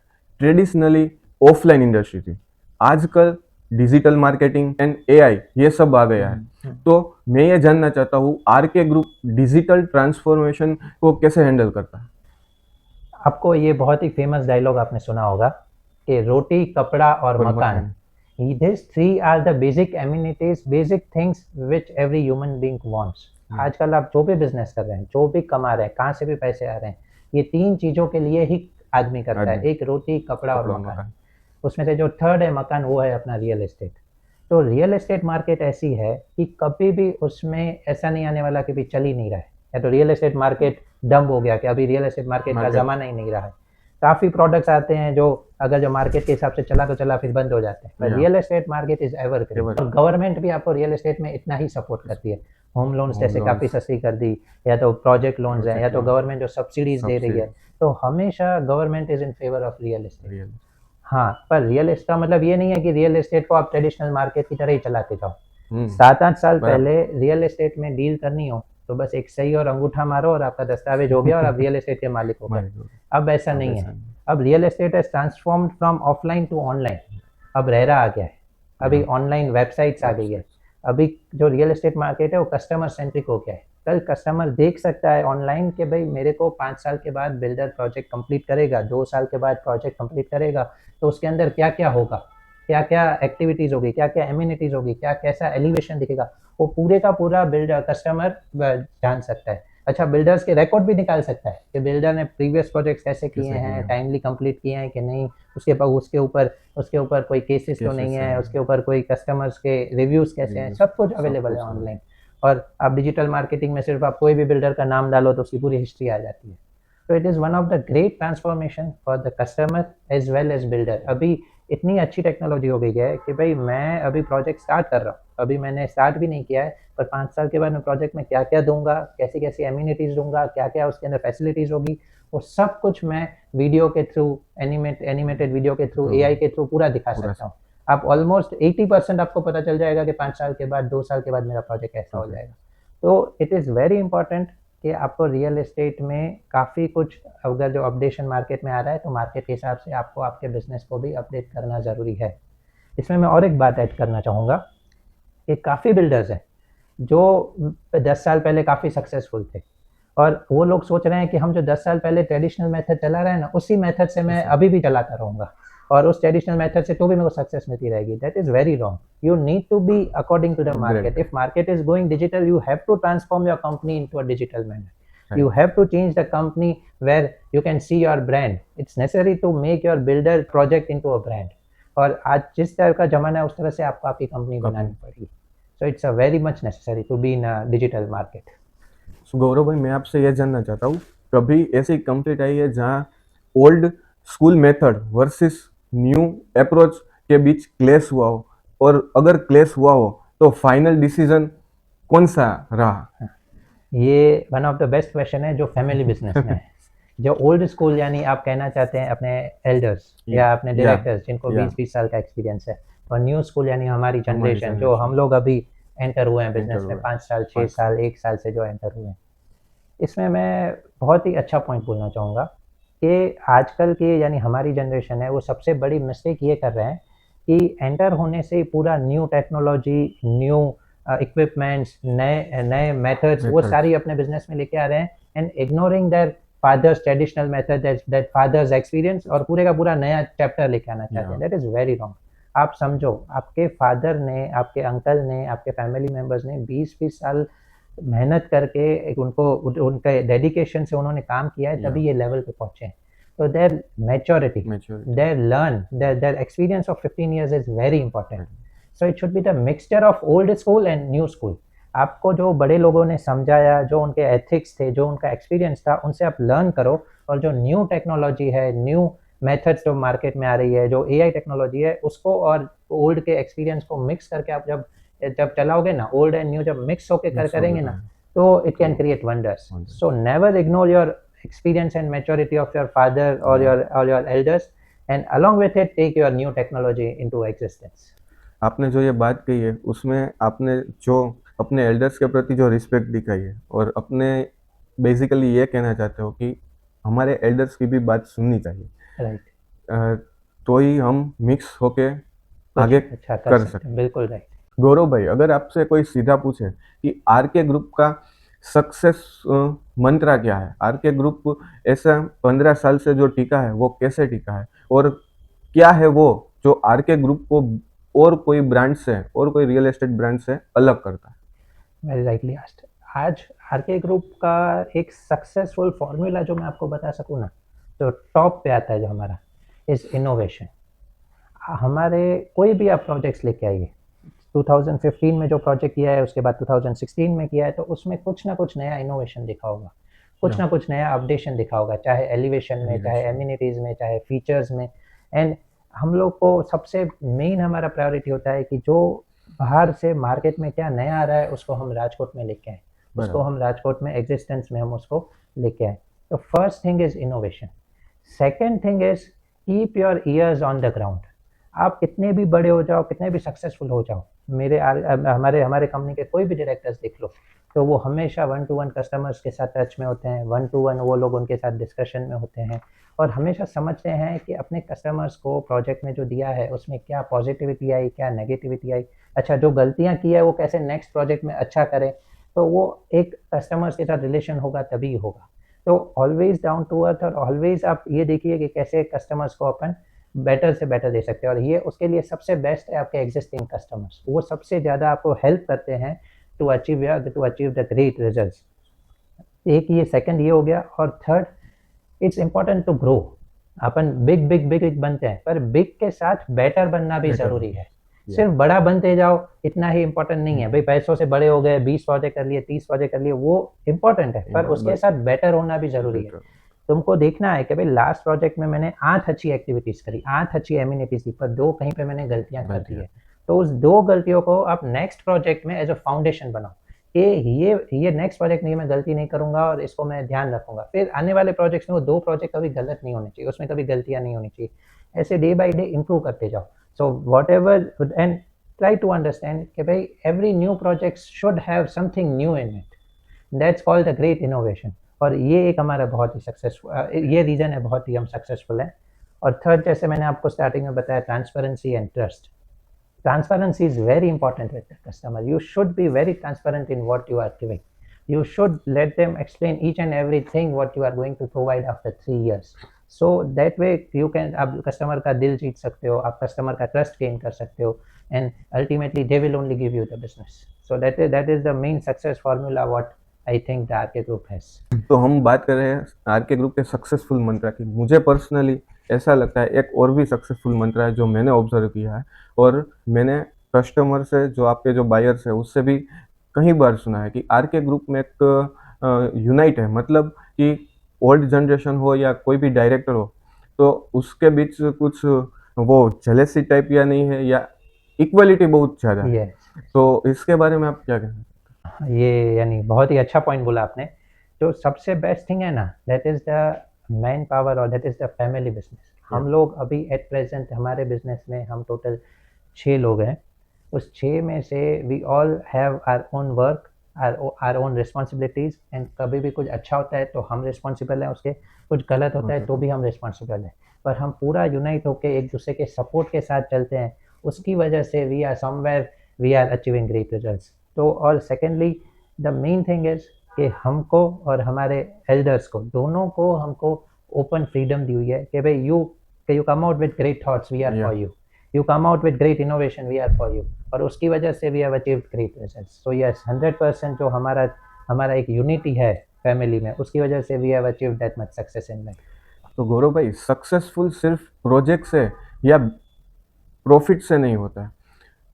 traditionally offline industry थी। आजकल डिजिटल मार्केटिंग एंड AI ये सब आ गया है। तो मैं ये जानना चाहता हूँ आरके ग्रुप डिजिटल ट्रांसफॉर्मेशन को कैसे हैंडल करता है? आपको ये बहुत ही फेमस डायलॉग आपने सुना होगा कि रोटी, कपड़ा और मकान, these three are the basic amenities, basic things which every human being wants। आजकल आप जो भी बिजनेस कर रहे हैं, जो भी कमा रहे हैं, कहाँ से भी पैसे आ रहे हैं, ये 3 चीज़ों के लिए ही आदमी करता है, एक रोटी, कपड़ा और मकान। उसमें से जो थर्ड है मकान, वो है अपना रियल एस्टेट। तो रियल एस्टेट मार्केट ऐसी है कि कभी भी उसमें ऐसा नहीं आने वाला कि भी चल ही नहीं रहा है, या तो रियल एस्टेट मार्केट डंप हो गया कि अभी रियल एस्टेट मार्केट का Market. ज़माना ही नहीं रहा है। काफ़ी प्रोडक्ट्स आते हैं जो अगर जो मार्केट के हिसाब से चला तो चला, फिर बंद हो जाते हैं, पर Yeah. Real estate market is evergreen. Ever. और गवर्नमेंट भी आपको रियल एस्टेट में इतना ही सपोर्ट करती है। होम लोन्स Home जैसे loans. काफ़ी सस्ती कर दी, या तो प्रोजेक्ट लोन्स हैं, Project या तो loans. गवर्नमेंट जो सब्सिडीज दे रही है, Subsidy. तो हमेशा government is in favour of real estate. Real. हाँ, पर रियल एस्टेट का मतलब ये नहीं है कि रियल एस्टेट को आप ट्रेडिशनल मार्केट की तरह ही चलाते जाओ। हम्म. 7-8 साल बराबर. पहले रियल एस्टेट में डील करनी हो तो बस एक सही और अंगूठा मारो और आपका दस्तावेज हो गया और आप रियल एस्टेट के मालिक हो गए। अब ऐसा अब नहीं ऐसा है। नहीं। अब real estate has transformed from offline to online. अब रेरा आ गया है, अभी ऑनलाइन वेबसाइट्स आ गई है। अभी जो रियल एस्टेट मार्केट है वो कस्टमर सेंट्रिक हो गया है। कल कस्टमर देख सकता है ऑनलाइन कि भाई मेरे को 5 साल के बाद बिल्डर प्रोजेक्ट कंप्लीट करेगा, 2 साल के बाद प्रोजेक्ट कंप्लीट करेगा, तो उसके अंदर क्या क्या होगा, क्या क्या एक्टिविटीज़ होगी, क्या क्या एम्यूनिटीज़ होगी, क्या कैसा एलिवेशन दिखेगा, वो पूरे का पूरा बिल्डर कस्टमर जान सकता है। अच्छा, बिल्डर्स के रिकॉर्ड भी निकाल सकता है कि बिल्डर ने प्रीवियस प्रोजेक्ट्स कैसे किए हैं, टाइमली कंप्लीट किए हैं कि नहीं, उसके ऊपर कोई केसेस तो नहीं है, उसके ऊपर कोई कस्टमर्स के रिव्यूज़ कैसे हैं, सब कुछ अवेलेबल है ऑनलाइन। और आप डिजिटल मार्केटिंग में सिर्फ आप कोई भी बिल्डर का नाम डालो तो उसकी पूरी हिस्ट्री आ जाती है। तो it is one of the great transformation for the customer as well as builder. अभी इतनी अच्छी टेक्नोलॉजी हो गई है कि भाई मैं अभी प्रोजेक्ट स्टार्ट कर रहा हूँ, अभी मैंने स्टार्ट भी नहीं किया है, पर 5 साल के बाद मैं प्रोजेक्ट में क्या क्या दूंगा, कैसी कैसी एम्यूनिटीज़ दूंगा, क्या क्या उसके अंदर फैसिलिटीज़ होगी, वो सब कुछ मैं वीडियो के थ्रू, एनिमेटेड वीडियो के थ्रू, AI के थ्रू पूरा दिखा सकता हूँ। आप ऑलमोस्ट 80% आपको पता चल जाएगा कि 5 साल के बाद, 2 साल के बाद मेरा प्रोजेक्ट ऐसा हो जाएगा। तो इट इज़ वेरी इंपॉर्टेंट कि आपको रियल एस्टेट में काफ़ी कुछ, अगर जो अपडेशन मार्केट में आ रहा है तो मार्केट के हिसाब से आपको आपके बिजनेस को भी अपडेट करना ज़रूरी है। इसमें मैं और एक बात ऐड करना चाहूँगा कि काफ़ी बिल्डर्स हैं जो 10 साल पहले काफ़ी सक्सेसफुल थे, और वो लोग सोच रहे हैं कि हम जो 10 साल पहले ट्रेडिशनल मेथड चला रहे हैं ना, उसी मेथड से मैं अभी भी चलाता रहूँगा और उस ट्रेडिशनल मेथड से तो भी मेरे को सक्सेस मिलती रहेगी। That is very wrong. You need to be according to the market. If market is going digital, you have to transform your company into a digital manner. You have to change the company where you can see your brand. It's necessary to make your builder project into a brand. और आज जिस तरह का ज़माना है उस तरह से आपको आपकी कंपनी बनानी पड़ेगी। So it's a very much necessary to be in a digital market. So, गौरव भाई, मैं आपसे यह जानना चाहता हूँ, कभी ऐसी कंप्लीट आई है जहाँ old school method versus new approach के बीच क्लेश हुआ हो, और अगर क्लेश हुआ हो तो फाइनल डिसीजन कौन सा रहा? ये one of the best question है जो फैमिली बिजनेस में है। जो ओल्ड स्कूल यानी आप कहना चाहते हैं अपने एल्डर्स या अपने डायरेक्टर्स जिनको 20-20 साल का एक्सपीरियंस है, और न्यू स्कूल यानी हमारी जनरेशन जो हम लोग अभी एंटर हुए हैं बिजनेस में 5 साल, 6 साल, 1 साल से जो एंटर हुए हैं। इसमें मैं बहुत ही अच्छा पॉइंट बोलना चाहूँगा कि आजकल के यानी हमारी जनरेशन है वो सबसे बड़ी मिस्टेक ये कर रहे हैं कि एंटर होने से ही पूरा न्यू टेक्नोलॉजी, न्यू इक्विपमेंट्स, नए नए मेथड्स वो सारी अपने बिजनेस में लेके आ रहे हैं, and ignoring their fathers traditional method, that fathers experience, और पूरे का पूरा नया चैप्टर लेके आना चाहते हैं। That is very wrong. आप समझो, आपके फादर ने, आपके अंकल ने, आपके फैमिली मेम्बर्स ने 20-20 साल मेहनत करके एक उनके डेडिकेशन से उन्होंने काम किया है, तभी ये लेवल पे पहुंचे हैं। तो their maturity, their experience of 15 years is very important. So it should be the mixture of old school and new school. आपको जो बड़े लोगों ने समझाया, जो उनके एथिक्स थे, जो उनका एक्सपीरियंस था, उनसे आप लर्न करो, और जो न्यू टेक्नोलॉजी है, न्यू मेथड्स जो मार्केट में आ रही है, जो AI टेक्नोलॉजी है, उसको और ओल्ड के एक्सपीरियंस को मिक्स करके आप जब चलाओगे ना, ओल्ड एंड न्यू जब मिक्स होके करेंगे ना, तो it can create wonders. So never ignore your experience and maturity of your father or your elders, and along with it take your new technology into existence. आपने जो ये बात कही है उसमें आपने जो अपने एल्डर्स के प्रति जो रिस्पेक्ट दिखाई है, और अपने बेसिकली ये कहना चाहते हो कि हमारे एल्डर्स की भी बात सुननी चाहिए, राइट, तो ही हम मिक्स होके आगे अच्छा कर सकते हैं। बिल्कुल राइट। गौरव भाई, अगर आपसे कोई सीधा पूछे कि आरके ग्रुप का सक्सेस मंत्रा क्या है, आरके ग्रुप ऐसा 15 साल से जो टिका है वो कैसे टिका है, और क्या है वो जो आरके ग्रुप को और कोई ब्रांड से, और कोई रियल एस्टेट ब्रांड से अलग करता है? Very rightly asked. आज आरके ग्रुप का एक सक्सेसफुल फॉर्मूला जो मैं आपको बता सकूँ ना, तो टॉप पे आता है जो हमारा इज इनोवेशन। हमारे कोई भी आप प्रोजेक्ट्स लेके आइए, 2015 में जो प्रोजेक्ट किया है उसके बाद 2016 में किया है, तो उसमें कुछ ना कुछ नया इनोवेशन दिखा होगा, कुछ ना कुछ नया अपडेशन दिखा होगा, चाहे एलिवेशन में, चाहे एमिनिटीज़ में, चाहे फीचर्स में। एंड हम लोग को सबसे मेन हमारा प्रायोरिटी होता है कि जो बाहर से मार्केट में क्या नया आ रहा है उसको हम राजकोट में लेके आएँ, उसको हम राजकोट में एग्जिस्टेंस में हम उसको लेके आएँ। तो first thing is innovation. Second thing is keep your ears on the ground. आप कितने भी बड़े हो जाओ, कितने भी सक्सेसफुल हो जाओ, हमारे हमारे कंपनी के कोई भी डायरेक्टर्स देख लो, तो वो हमेशा 1 टू 1 कस्टमर्स के साथ टच में होते हैं, 1 टू 1 वो लोग उनके साथ डिस्कशन में होते हैं और हमेशा समझते हैं कि अपने कस्टमर्स को प्रोजेक्ट में जो दिया है उसमें क्या पॉजिटिविटी आई, क्या नेगेटिविटी आई, अच्छा जो गलतियाँ की है वो कैसे नेक्स्ट प्रोजेक्ट में अच्छा करें। तो वो एक कस्टमर्स के साथ रिलेशन होगा तभी होगा। तो ऑलवेज डाउन टू अर्थ और ऑलवेज आप ये देखिए कि कैसे कस्टमर्स को अपन बेटर से बेटर दे सकते हैं, और ये उसके लिए सबसे बेस्ट है आपके एग्जिस्टिंग कस्टमर्स। वो सबसे ज़्यादा आपको हेल्प करते हैं to achieve the great results. एक ये सेकंड ये हो गया, और third it's important to grow. अपन बिग बिग बिग बनते हैं, पर बिग के साथ बेटर बनना भी ज़रूरी है। सिर्फ बड़ा बनते जाओ इतना ही इम्पोर्टेंट नहीं है भाई, पैसों से बड़े हो गए, 20 प्रोजेक्ट कर लिए, 30 प्रोजेक्ट कर लिए, वो इम्पोर्टेंट है, पर उसके साथ बेटर होना भी ज़रूरी है। तुमको देखना है कि भाई लास्ट प्रोजेक्ट में मैंने 8 अच्छी एक्टिविटीज़ करी, 8 अच्छी एमिनिटीज़ दी, पर 2 कहीं पे मैंने गलतियाँ कर दी है। तो उस 2 गलतियों को आप नेक्स्ट प्रोजेक्ट में एज़ अ फाउंडेशन बनाओ कि ये नेक्स्ट प्रोजेक्ट में मैं गलती नहीं करूँगा और इसको मैं ध्यान रखूँगा। फिर आने वाले प्रोजेक्ट्स में वो 2 प्रोजेक्ट कभी गलत नहीं होने चाहिए, उसमें कभी गलतियाँ नहीं होनी चाहिए। ऐसे डे बाय डे इम्प्रूव करते जाओ। So whatever and try to understand कि भाई every new project should have something new in it. That's called the great innovation. और ये एक हमारा बहुत ही सक्सेसफुल ये रीज़न है, बहुत ही हम सक्सेसफुल हैं। और थर्ड, जैसे मैंने आपको स्टार्टिंग में बताया, transparency and trust. Transparency is very important with the customer. You should be very transparent in what you are giving. You should let them explain each and everything what you are going to provide after 3 years. So that way you can आप customer का दिल जीत सकते हो, आप customer का trust gain कर सकते हो, and ultimately they will only give you the business. So that is the main success formula what I think the RK Group has. तो हम बात कर रहे हैं आरके ग्रुप के सक्सेसफुल मंत्रा की। मुझे पर्सनली ऐसा लगता है एक और भी सक्सेसफुल मंत्रा है जो मैंने ऑब्जर्व किया है, और मैंने कस्टमर से, जो आपके जो बायर्स है, उससे भी कई बार सुना है कि आरके ग्रुप में एक यूनाइट है। मतलब कि ओल्ड जनरेशन हो या कोई भी डायरेक्टर हो, तो उसके बीच कुछ वो जेलेसी टाइप या नहीं है, या इक्वलिटी बहुत ज़्यादा है। Yes. तो इसके बारे में आप क्या कहें? ये यानी बहुत ही अच्छा पॉइंट बोला आपने। जो सबसे बेस्ट थिंग है ना, that is the man power और that is the family business. हम लोग अभी एट प्रेजेंट हमारे बिजनेस में हम टोटल 6 लोग हैं। उस 6 में से we all have our own work, our own responsibilities, and कभी भी कुछ अच्छा होता है तो हम रिस्पॉन्सिबल हैं उसके, कुछ गलत होता है तो भी हम रिस्पॉन्सिबल हैं। पर हम पूरा यूनाइट होकर एक दूसरे के सपोर्ट के साथ चलते हैं, उसकी वजह से we are somewhere we are achieving great results. तो और secondly the main thing is कि हमको और हमारे एल्डर्स को, दोनों को हमको ओपन फ्रीडम दी हुई है कि भाई you come out with great thoughts, we are for you, you come out with great innovation, we are for you, और उसकी वजह से we have achieved great results. So yes, 100% जो हमारा एक यूनिटी है फैमिली में, उसकी वजह से we have achieved that much success in life. तो गौरव भाई, सक्सेसफुल सिर्फ प्रोजेक्ट से या प्रॉफिट से नहीं होता है।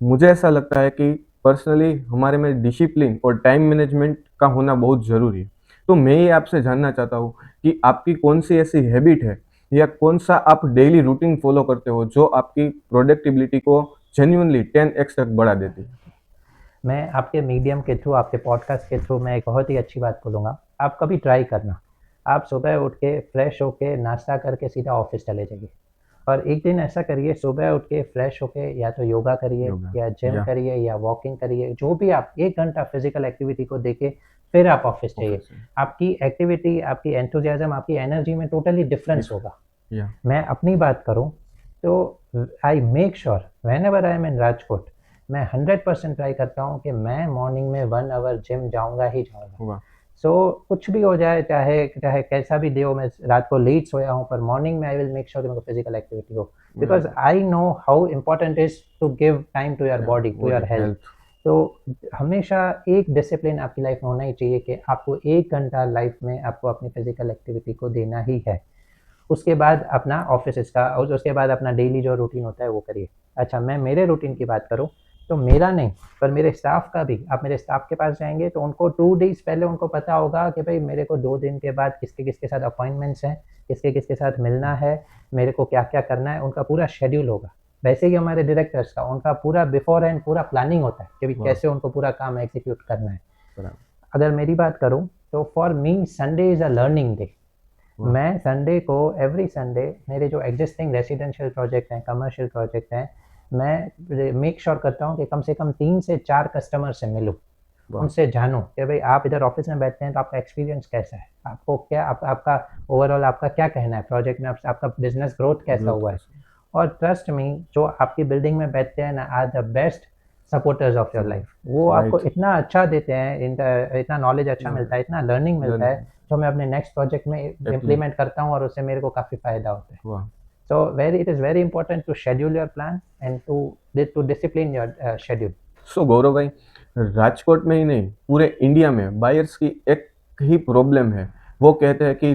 मुझे ऐसा लगता है कि पर्सनली हमारे में डिसिप्लिन और टाइम मैनेजमेंट का होना बहुत ज़रूरी है। तो मैं ये आपसे जानना चाहता हूँ कि आपकी कौन सी ऐसी हैबिट है या कौन सा आप डेली रूटीन फॉलो करते हो जो आपकी प्रोडक्टिबिलिटी को जेन्युइनली 10x तक बढ़ा देती है? मैं आपके मीडियम के थ्रू, आपके पॉडकास्ट के थ्रू मैं एक बहुत ही अच्छी बात बोलूँगा। आप कभी ट्राई करना, आप सुबह उठ के फ्रेश होके नाश्ता करके सीधा ऑफिस चले जाइए, और एक दिन ऐसा करिए, सुबह उठ के फ्रेश होके या तो योगा करिए या जिम करिए या वॉकिंग करिए, जो भी आप 1 घंटा फिजिकल एक्टिविटी को देके फिर आप ऑफिस जाइए। आपकी एक्टिविटी, आपकी एंथुसियाज्म, आपकी एनर्जी में टोटली डिफरेंस होगा। मैं अपनी बात करूं तो I make sure whenever I am in Rajkot, मैं 100% ट्राई करता हूं कि मैं मॉर्निंग में 1 आवर जिम जाऊंगा ही जाऊंगा। सो कुछ भी हो जाए, चाहे चाहे कैसा भी डे हो, मैं रात को लेट सोया हूँ, पर मॉर्निंग में आई विल मेक श्योर कि मेरे को फिजिकल एक्टिविटी हो, because I know how important is to give time to your body, to your health. तो हमेशा एक डिसिप्लिन आपकी लाइफ में होना ही चाहिए कि आपको 1 घंटा लाइफ में आपको अपनी फिजिकल एक्टिविटी को देना ही है। उसके बाद अपना ऑफिस का, उसके बाद अपना डेली जो रूटीन होता है वो करिए। अच्छा, मैं मेरे रूटीन की बात करूँ तो मेरा नहीं पर मेरे स्टाफ का भी, आप मेरे स्टाफ के पास जाएंगे तो उनको 2 days पहले उनको पता होगा कि भाई मेरे को 2 दिन के बाद किसके किसके साथ अपॉइंटमेंट्स हैं, किसके किसके साथ मिलना है, मेरे को क्या क्या करना है, उनका पूरा शेड्यूल होगा। वैसे ही हमारे डायरेक्टर्स का उनका पूरा बिफोर एंड पूरा प्लानिंग होता है कि भाई वाह। कैसे उनको पूरा काम एग्जीक्यूट करना है। बराबर। अगर मेरी बात करूं तो for me Sunday is a learning day. वाह। मैं संडे को एवरी संडे मेरे जो एग्जिस्टिंग रेसिडेंशियल प्रोजेक्ट हैं, कमर्शियल प्रोजेक्ट हैं, मैं मेक श्योर करता हूँ कि कम से कम 3 से 4 कस्टमर से मिलूँ, वाह। उनसे जानूँ कि भाई आप इधर ऑफिस में बैठते हैं तो आपका एक्सपीरियंस कैसा है, आपको क्या आपका ओवरऑल आपका क्या कहना है प्रोजेक्ट में, आपका बिजनेस ग्रोथ कैसा Growth हुआ है। कैसे? और ट्रस्ट मी, जो आपकी बिल्डिंग में बैठते हैं ना are the best supporters of your life. वो आपको Right. इतना अच्छा देते हैं, इतना नॉलेज अच्छा मिलता है, इतना लर्निंग मिलता है, Learning. जो मैं अपने नेक्स्ट प्रोजेक्ट में इम्प्लीमेंट करता हूँ और उससे मेरे को काफ़ी फ़ायदा होता है। वाह। So it is very important to schedule your plan and to discipline your schedule. सो गौरव भाई, राजकोट में ही नहीं पूरे इंडिया में बायर्स की एक ही प्रॉब्लम है। वो कहते हैं कि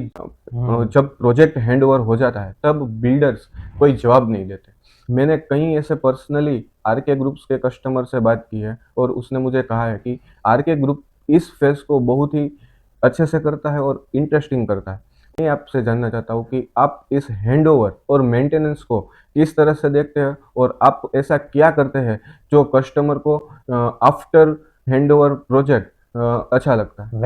जब प्रोजेक्ट हैंड ओवर हो जाता है तब बिल्डर्स कोई जवाब नहीं देते। मैंने कई ऐसे पर्सनली आरके ग्रुप्स के कस्टमर से बात की है और उसने मुझे कहा है कि आरके ग्रुप इस फेज को बहुत ही अच्छे से करता है और इंटरेस्टिंग करता है। मैं आपसे जानना चाहता हूँ कि आप इस हैंडओवर और मेंटेनेंस को किस तरह से देखते हैं और आप ऐसा क्या करते हैं जो कस्टमर को आफ्टर हैंडओवर प्रोजेक्ट अच्छा लगता है।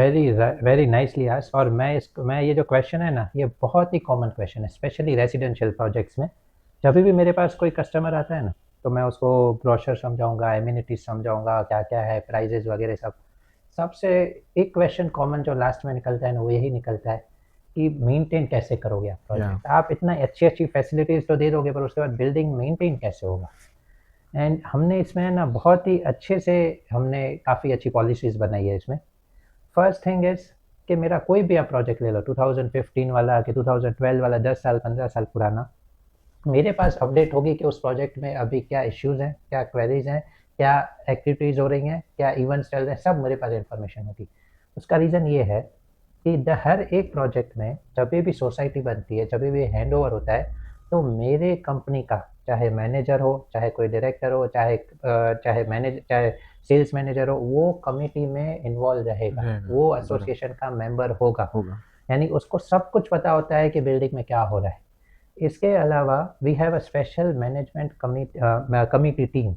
Very nicely asked. और मैं ये जो क्वेश्चन है ना, ये बहुत ही कॉमन क्वेश्चन है स्पेशली रेजिडेंशियल प्रोजेक्ट्स में। जब भी मेरे पास कोई कस्टमर आता है ना, तो मैं उसको ब्रोशर समझाऊंगा, एमिनिटीज समझाऊंगा, क्या क्या है, प्राइजेज वगैरह सब। सबसे एक क्वेश्चन कॉमन जो लास्ट में निकलता है ना, वो यही निकलता है कि मेंटेन कैसे करोगे आप प्रोजेक्ट। आप इतना अच्छी अच्छी फैसिलिटीज़ तो दे दोगे पर उसके बाद बिल्डिंग मेंटेन कैसे होगा। एंड हमने इसमें ना बहुत ही अच्छे से हमने काफ़ी अच्छी पॉलिसीज़ बनाई है इसमें। फर्स्ट थिंग इज़ कि मेरा कोई भी आप प्रोजेक्ट ले लो, 2015 वाला कि 2012 वाला, 10 साल 15 साल पुराना, मेरे पास अपडेट होगी कि उस प्रोजेक्ट में अभी क्या इश्यूज़ हैं, क्या क्वेरीज हैं, क्या एक्टिविटीज़ हो रही हैं, क्या इवेंट्स चल रहे हैं, सब मेरे पास इन्फॉर्मेशन होगी। उसका रीज़न ये है कि हर एक प्रोजेक्ट में जब भी सोसाइटी बनती है, जब भी हैंड ओवर होता है, तो मेरे कंपनी का चाहे मैनेजर हो, चाहे कोई डायरेक्टर हो, चाहे सेल्स मैनेजर हो, वो कमिटी में इन्वॉल्व रहेगा, वो एसोसिएशन का मेंबर होगा। यानी उसको सब कुछ पता होता है कि बिल्डिंग में क्या हो रहा है। इसके अलावा we have a special management committee team.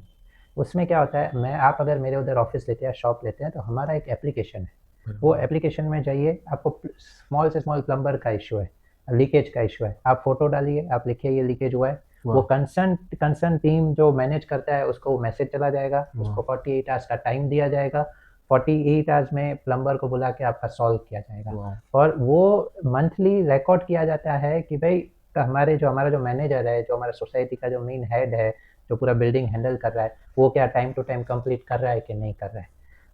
उसमें क्या होता है, आप अगर मेरे उधर ऑफिस लेते हैं, शॉप लेते हैं, तो हमारा एक एप्लीकेशन है। वो एप्लीकेशन में जाइए, आपको स्मॉल से स्मॉल प्लम्बर का इशू है, लीकेज का इशू है, आप फोटो डालिए, आप लिखिए ये लीकेज हुआ है, वो कंसर्न टीम जो मैनेज करता है उसको मैसेज चला जाएगा, उसको 48 आवर्स का टाइम दिया जाएगा, 48 आवर्स में प्लम्बर को बुला के आपका सॉल्व किया जाएगा। और वो मंथली रिकॉर्ड किया जाता है कि भाई हमारा जो मैनेजर है, जो हमारा सोसाइटी का जो मेन हेड है, जो पूरा बिल्डिंग हैंडल कर रहा है, वो क्या टाइम टू टाइम कंप्लीट कर रहा है कि नहीं कर रहा है।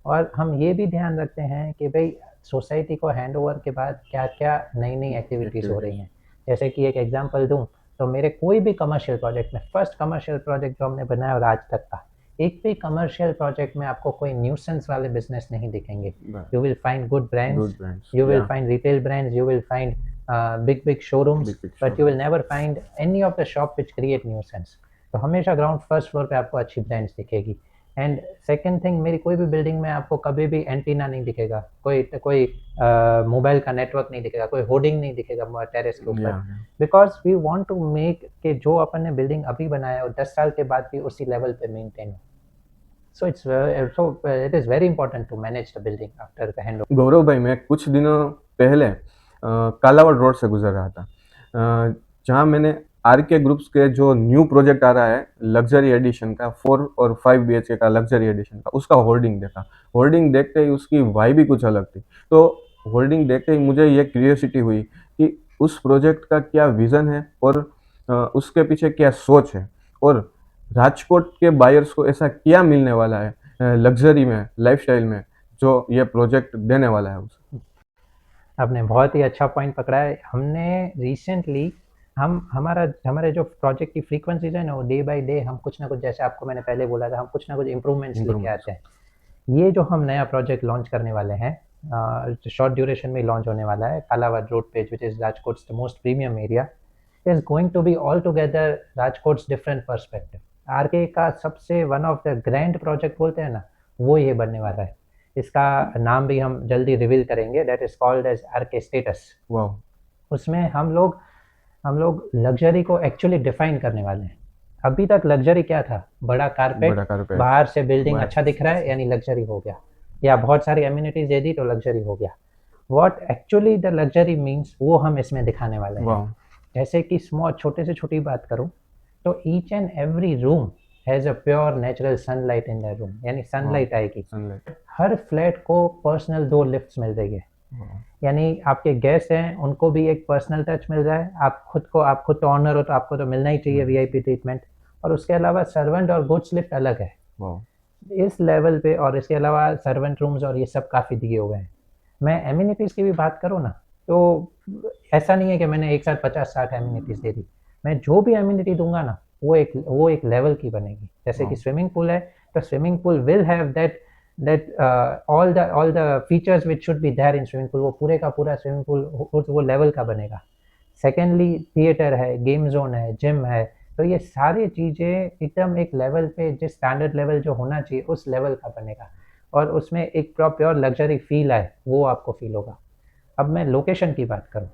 और हम ये भी ध्यान रखते हैं कि भाई सोसाइटी को हैंड ओवर के बाद क्या क्या नई नई एक्टिविटीज़ हो रही हैं। जैसे कि एक एग्जांपल दूं, तो मेरे कोई भी कमर्शियल प्रोजेक्ट में, फर्स्ट कमर्शियल प्रोजेक्ट जो हमने बनाया और आज तक का, एक भी कमर्शियल प्रोजेक्ट में आपको कोई न्यूसेंस वाले बिजनेस नहीं दिखेंगे। You will find good brands, you will find retail brands, you will find big showrooms, but you will never find any of the shop which create nuisance। तो हमेशा ग्राउंड फर्स्ट फ्लोर पे आपको अच्छी ब्रांड्स दिखेगी। एंड सेकंड थिंग, मेरी कोई भी बिल्डिंग में आपको कभी भी एंटीना नहीं दिखेगा, कोई मोबाइल का नेटवर्क नहीं दिखेगा, कोई होर्डिंग नहीं दिखेगा टेरेस के ऊपर, because we want to make कि जो अपन ने बिल्डिंग अभी बनाया है और 10 साल के बाद भी उसी लेवल पे मेंटेन हो। So it is very important to manage the building after the handover। गौरव भाई, मैं कुछ दिनों पहले कालावड़ रोड से गुजर रहा था, जहाँ मैंने आरके ग्रुप्स के जो न्यू प्रोजेक्ट आ रहा है लग्जरी एडिशन का, 4 और 5 BHK का लग्जरी एडिशन का, उसका होर्डिंग देखा। होर्डिंग देखते ही उसकी वाइब ही कुछ अलग थी। तो होर्डिंग देखते ही मुझे ये क्यूरियोसिटी हुई कि उस प्रोजेक्ट का क्या विज़न है और उसके पीछे क्या सोच है, और राजकोट के बायर्स को ऐसा क्या मिलने वाला है लग्जरी में, लाइफस्टाइल में, जो ये प्रोजेक्ट देने वाला है उसे। आपने बहुत ही अच्छा पॉइंट पकड़ा है। हमने रिसेंटली हमारे जो प्रोजेक्ट की फ्रीक्वेंसीज है ना, वो डे बाय डे हम कुछ ना कुछ, जैसे आपको मैंने पहले बोला था, हम कुछ ना कुछ इम्प्रूवमेंट्स लेके आते हैं। ये जो हम नया प्रोजेक्ट लॉन्च करने वाले हैं, शॉर्ट ड्यूरेशन में लॉन्च होने वाला है, Kalavad road page which is Rajkot's the most premium area, is going to be all together Rajkot's different perspective. RK का सबसे one of the grand project बोलते हैं ना, वो ये बनने वाला है। इसका नाम भी हम जल्दी रिवील करेंगे, that is called as RK status. वाह। उसमें हम लोग लग्जरी को एक्चुअली डिफाइन करने वाले हैं। अभी तक लग्जरी क्या था? बड़ा कारपेट, बड़ा कारपेट, बाहर से बिल्डिंग बाहर अच्छा दिख रहा है यानी लग्जरी हो गया, या बहुत सारी एम्यूनिटीज दे दी तो लग्जरी हो गया। What actually the luxury means वो हम इसमें दिखाने वाले हैं। वाह। जैसे कि स्मॉल, छोटे से छोटी बात करूं तो each and every room has a pure natural sunlight in the room, यानी सनलाइट आएगी। सनलाइट। हर फ्लैट को पर्सनल 2 लिफ्ट्स मिल जाएंगे, यानी आपके गेस्ट हैं उनको भी एक पर्सनल टच मिल जाए। आप खुद तो ऑनर हो तो आपको तो मिलना ही चाहिए वीआईपी ट्रीटमेंट। और उसके अलावा सर्वेंट और गुड्स लिफ्ट अलग है इस लेवल पे, और इसके अलावा सर्वेंट रूम्स और ये सब काफ़ी दिए हुए हैं। मैं एम्यूनिटीज़ की भी बात करूँ ना, तो ऐसा नहीं है कि मैंने एक साथ 50-60 एम्यूनिटीज़ दे दी। मैं जो भी एम्यूनिटी दूंगा ना, वो एक लेवल की बनेगी। जैसे कि स्विमिंग पूल है तो swimming pool will have that all the features which should be there in swimming pool, वो पूरे का पूरा स्विमिंग पूल वो लेवल का बनेगा। सेकेंडली थिएटर है, गेम जोन है, जिम है, तो ये सारी चीज़ें एकदम एक लेवल पे, जिस स्टैंडर्ड लेवल जो होना चाहिए उस लेवल का बनेगा, और उसमें एक प्योर लग्जरी फील आए वो आपको फील होगा। अब मैं लोकेशन की बात करूँ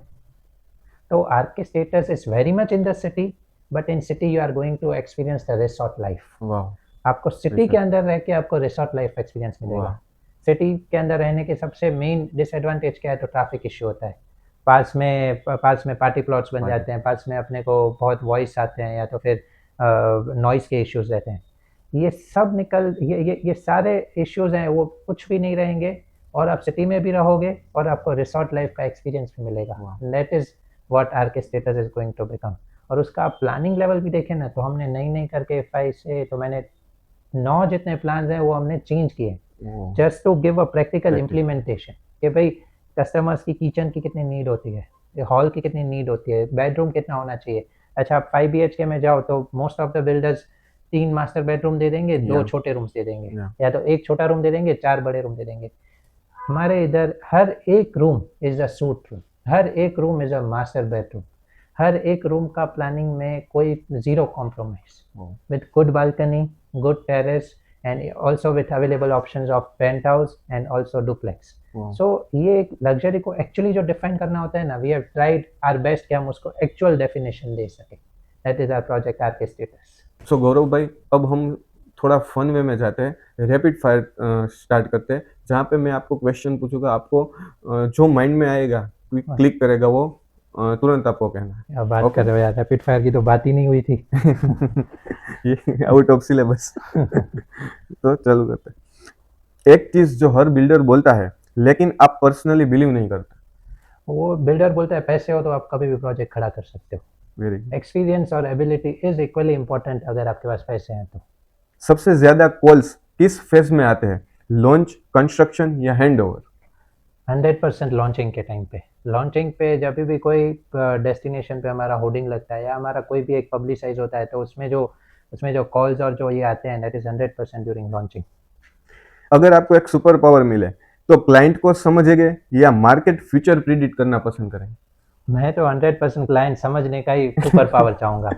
तो RK status is very much in the city, but in city you are going to experience the resort life. वाह। आपको सिटी के अंदर रह के आपको रिसॉर्ट लाइफ एक्सपीरियंस मिलेगा। सिटी के अंदर रहने के सबसे मेन डिसएडवांटेज क्या है? तो ट्रैफिक इश्यू होता है। पास में पार्टी प्लॉट्स बन जाते हैं, पास में अपने को बहुत वॉइस आते हैं, या तो फिर नॉइस के इश्यूज रहते हैं। ये सब ये सारे इश्यूज हैं, वो कुछ भी नहीं रहेंगे, और आप सिटी में भी रहोगे और आपको रिसॉर्ट लाइफ का एक्सपीरियंस भी मिलेगा। That is what RK status is going to become. और उसका प्लानिंग लेवल भी देखें ना, तो हमने नई करके FI से तो मैंने 9 जितने प्लान्स हैं वो हमने चेंज किए, just to give a practical implementation कि भाई कस्टमर्स की किचन की कितनी नीड होती है, हॉल की कितनी नीड होती है, बेडरूम कितना होना चाहिए। अच्छा, आप 5 BHK में जाओ तो most of the builders 3 master bedroom दे देंगे, 2 छोटे रूम्स दे देंगे, या तो 1 छोटा रूम दे देंगे, 4 बड़े रूम दे देंगे। हमारे इधर हर एक room is a suite room, हर एक room is a master bedroom, हर एक रूम का प्लानिंग में कोई zero compromise, with good balcony, good terrace, and also with available options of penthouse and also duplex. So ये एक लग्जरी को एक्चुअली जो डिफाइन करना होता है ना, we have tried our best कि हम उसको एक्चुअल डेफिनेशन दे सकें। That is our project RK status. So Gaurav भाई, अब हम थोड़ा फन वे में जाते हैं, रैपिड फायर स्टार्ट करते हैं, जहाँ पे मैं आपको क्वेश्चन पूछूंगा, आपको जो माइंड में आएगा, क्लिक करेगा, वो तुरंत आपको कहना है। अब बात कर रहे हो यार, रैपिड फायर की तो बात ही नहीं हुई थी। ये आउट ऑफ सिलेबस। तो चलो करते हैं। एक चीज जो हर बिल्डर बोलता है लेकिन आप पर्सनली बिलीव नहीं करते। वो बिल्डर बोलता है पैसे हो तो आप कभी भी प्रोजेक्ट खड़ा कर सकते हो। वेरी। एक्सपीरियंस और एबिलिटी इज इक्वली इंपॉर्टेंट अगर आपके पास पैसे हैं तो। सबसे ज्यादा कॉल्स किस फेज में आते हैं? लॉन्च, कंस्ट्रक्शन या हैंडओवर? 100% लॉन्चिंग के टाइम पे। लॉन्चिंग पे जब भी कोई डेस्टिनेशन पे हमारा होर्डिंग लगता है या हमारा कोई भी एक पब्लिसाइज होता है, तो उसमें जो कॉल्स और जो ये आते हैं, दैट इज 100% ड्यूरिंग लॉन्चिंग। अगर आपको एक सुपर पावर मिले तो क्लाइंट को समझेंगे या मार्केट फ्यूचर प्रिडिक्ट करना पसंद करेंगे? मैं तो 100% क्लाइंट समझने का ही सुपर पावर चाहूँगा।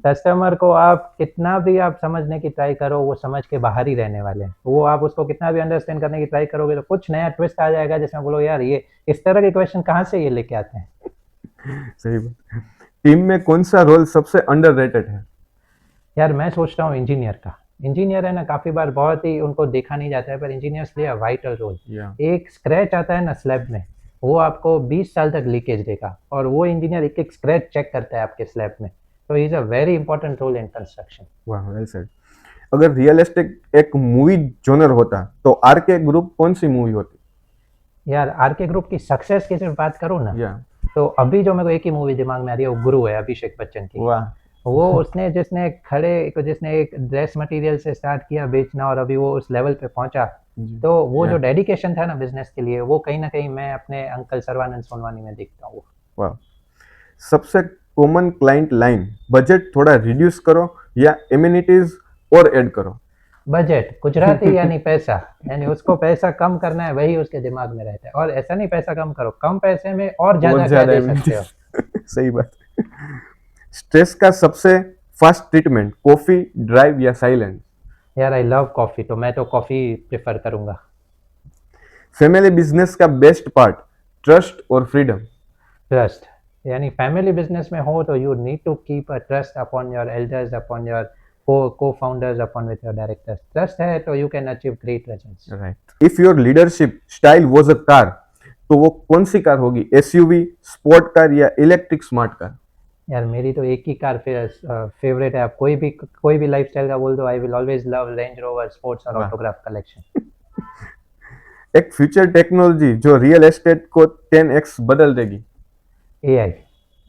कस्टमर को आप कितना भी आप समझने की ट्राई करो, वो समझ के बाहर ही रहने वाले हैं। वो आप उसको कितना भी अंडरस्टैंड करने की ट्राई करोगे तो कुछ नया ट्विस्ट आ जाएगा जिसमें बोलो यार ये इस तरह के क्वेश्चन कहाँ से ये लेके आते हैं। सही बात। टीम में कौन सा रोल सबसे अंडररेटेड है? यार मैं सोचता हूँ इंजीनियर का। इंजीनियर है ना, काफ़ी बार बहुत ही उनको देखा नहीं जाता है, पर engineers play a vital role. एक स्क्रैच आता है ना स्लैब में, वो आपको 20 साल तक लीकेज देगा, और वो इंजीनियर एक एक स्क्रैच चेक करता है आपके स्लैब में। तो is a very important role in construction. वाह, वेल सेड। अगर रियल एस्टेट एक मूवी जोनर होता तो आरके ग्रुप कौन सी मूवी होती? यार आरके ग्रुप की सक्सेस की सिर्फ बात करूँ ना, या तो अभी जो मेरे को एक ही मूवी दिमाग में आ रही है, वो गुरु है, अभिषेक बच्चन की। वाह, वो जिसने एक ड्रेस मटेरियल से स्टार्ट किया बेचना, और अभी वो उस लेवल पे पहुंचा, तो वो जो डेडिकेशन था ना बिजनेस के लिए, वो कहीं ना कहीं मैं अपने अंकल सर्वानंद सोनवानी में देखता हूँ। वाह। सबसे कॉमन क्लाइंट लाइन, बजट थोड़ा रिड्यूस करो या एमिनिटीज और ऐड करो? बजट, गुजराती यानी पैसा, यानी उसको पैसा कम करना है, वही उसके दिमाग में रहता है। और ऐसा नहीं पैसा कम करो, कम पैसे में और ज्यादा क्या दे सकते हो। सही बात। स्ट्रेस का सबसे फास्ट ट्रीटमेंट, कॉफी, ड्राइव या साइलेंस? यार आई लव कॉफ़ी, तो मैं तो कॉफ़ी प्रेफर करूँगा। फैमिली बिजनेस का बेस्ट पार्ट, ट्रस्ट और फ्रीडम? ट्रस्ट, यानी फैमिली बिजनेस में हो तो you need to keep a trust upon your elders, upon your co founders, upon with your directors. Trust है तो you can achieve great results. Right. If your leadership style was a car, तो वो कौन सी कार होगी? एसयूवी, स्पोर्ट कार या इलेक्ट्रिक स्मार्ट कार? यार मेरी तो एक ही कार फेवरेट है। आप कोई भी लाइफस्टाइल का बोल दो, I will always love range rover sports और वाह। Autograph collection. एक फ्यूचर टेक्नोलॉजी जो रियल एस्टेट को 10x बदल देगी? एआई।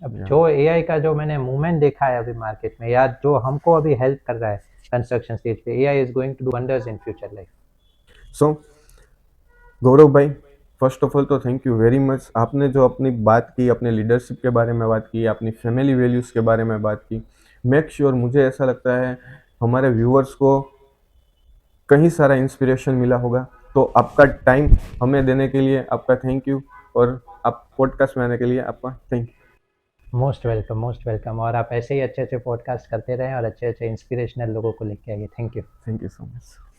अब Yeah. जो एआई का जो मैंने मूवमेंट देखा है अभी मार्केट में, या जो हमको अभी हेल्प कर रहा है कंस्ट्रक्शन स्टेज पे, AI is going to do wonders in future life. So Gaurav भाई, फर्स्ट ऑफ ऑल तो थैंक यू वेरी मच। आपने जो अपनी बात की, अपने लीडरशिप के बारे में बात की, अपनी फैमिली वैल्यूज़ के बारे में बात की, मेक श्योर मुझे ऐसा लगता है हमारे व्यूअर्स को कहीं सारा इंस्पिरेशन मिला होगा। तो आपका टाइम हमें देने के लिए आपका थैंक यू, और आप पॉडकास्ट में आने के लिए आपका thank you. Most welcome, most welcome. और आप ऐसे ही अच्छे अच्छे पॉडकास्ट करते रहें और अच्छे अच्छे इंस्पिरेशनल लोगों को लेके आइए। Thank you. Thank you so much.